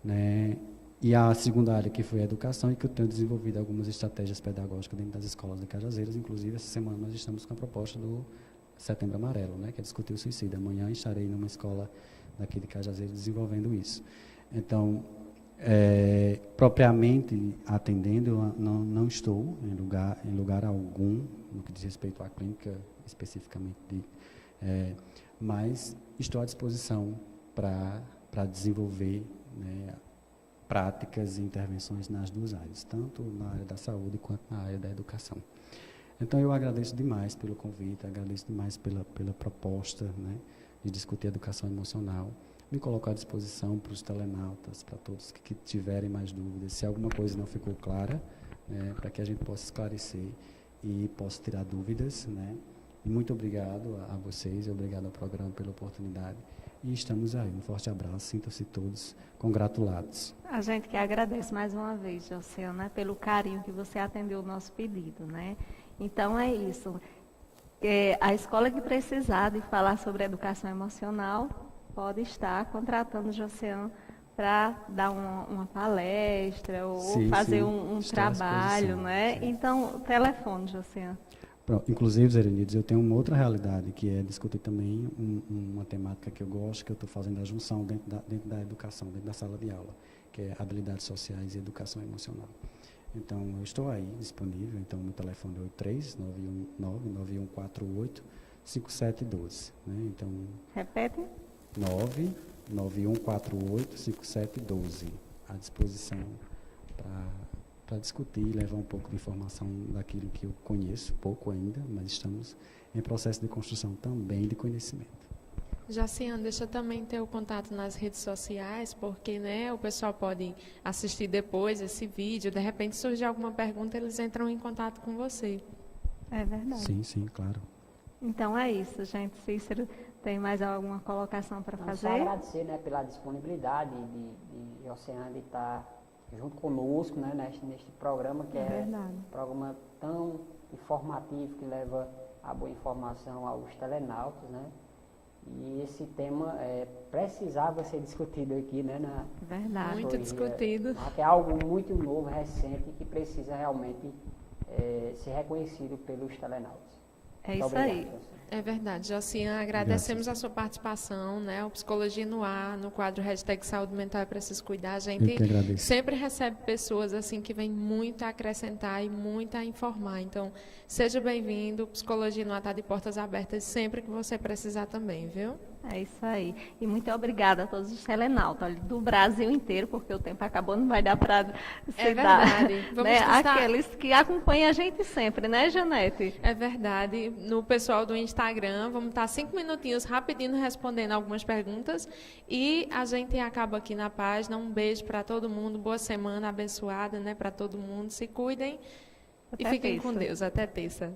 né? E a segunda área, que foi a educação, e que eu tenho desenvolvido algumas estratégias pedagógicas dentro das escolas de Cajazeiras. Inclusive, essa semana nós estamos com a proposta do Setembro Amarelo, né, que é discutir o suicídio. Amanhã estarei numa escola daqui de Cajazeiras desenvolvendo isso. Então, propriamente atendendo, eu não estou em lugar algum, no que diz respeito à clínica especificamente, mas estou à disposição para desenvolver, né, práticas e intervenções nas duas áreas, tanto na área da saúde quanto na área da educação. Então, eu agradeço demais pelo convite, agradeço demais pela proposta, né, de discutir educação emocional. Me coloco à disposição para os telenautas, para todos que tiverem mais dúvidas, se alguma coisa não ficou clara, para que a gente possa esclarecer e possa tirar dúvidas, né, E muito obrigado a vocês, obrigado ao programa pela oportunidade. E estamos aí. Um forte abraço, sintam-se todos congratulados. A gente que agradece mais uma vez, Josiane, né, pelo carinho que você atendeu o nosso pedido, né? Então é isso. A escola que precisar de falar sobre educação emocional pode estar contratando o Josiane para dar uma palestra ou Sim, fazer sim. um Estou à trabalho, disposição, né? sim. Então, telefone, Josiane. Pronto. Inclusive, Zerenides, eu tenho uma outra realidade, que é discutir também uma temática que eu gosto, que eu estou fazendo a junção dentro da educação, dentro da sala de aula, que é habilidades sociais e educação emocional. Então, eu estou aí disponível. Então, meu telefone é 83-9148-5712. Né? Então, Repete. 99148-5712. À disposição para discutir e levar um pouco de informação daquilo que eu conheço, pouco ainda, mas estamos em processo de construção também de conhecimento. Josiane, deixa eu também ter o contato nas redes sociais, porque, né, o pessoal pode assistir depois esse vídeo, de repente surgir alguma pergunta, eles entram em contato com você. É verdade. Sim, sim, claro. Então é isso, gente. Cícero, tem mais alguma colocação para Só fazer? agradecer, né, pela disponibilidade de Oceane estar junto conosco, né, neste programa, que é verdade. um programa tão informativo, que leva a boa informação aos telenautas, né? E esse tema precisava ser discutido aqui, né, na Verdade. Muito psicologia, discutido. que é algo muito novo, recente, que precisa realmente ser reconhecido pelos telenautas. É Muito isso aí. obrigado, Josiane. É verdade, Josiane, agradecemos a sua participação, né? O Psicologia no Ar, no quadro Hashtag Saúde Mental é Preciso Cuidar. A Eu gente que agradeço. sempre recebe pessoas assim que vêm muito a acrescentar e muito a informar. Então, seja bem-vindo. Psicologia no Ar está de portas abertas sempre que você precisar também, viu? É isso aí. E muito obrigada a todos os telenautas, olha, do Brasil inteiro, porque o tempo acabou, não vai dar para citar. verdade. Vamos Né? testar. Aqueles que acompanham a gente sempre, né, Janete? É verdade. No pessoal do Instagram, vamos estar 5 minutinhos rapidinho respondendo algumas perguntas e a gente acaba aqui na página. Um beijo para todo mundo, boa semana abençoada, né, para todo mundo. Se cuidem e Até fiquem com terça. Deus. Até terça.